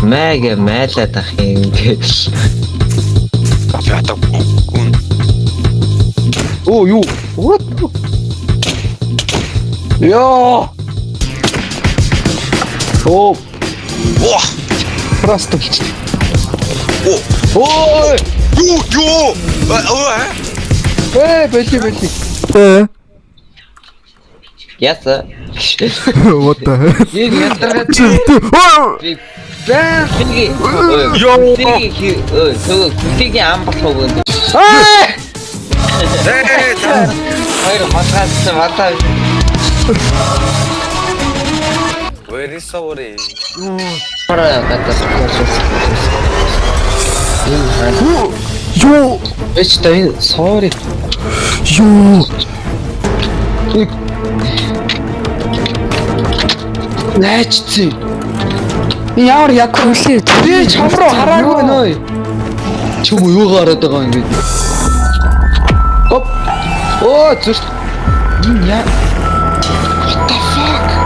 Маяга майлаад ах юм гэж. Ята гүн. Оо юу? What? Яа. Оо, Оо. просто болчих. Оо. Ой! Юу. Бэлий. Яса. What the hell? Нэг ядаргаад би бэнги. Күлтигийн ам болох уу гэдэг. Хоёр хатгаасан матаа. Where is sorry? Пара гатас. Юу? Эчтэй sorry. Юу? Найчцээ. Ямар яг хүлээ. Би чам руу хараагүй нөө. Чөм юу гараад байгаа юм бэ? Оп. Оо зүрх. Яа. What the fuck?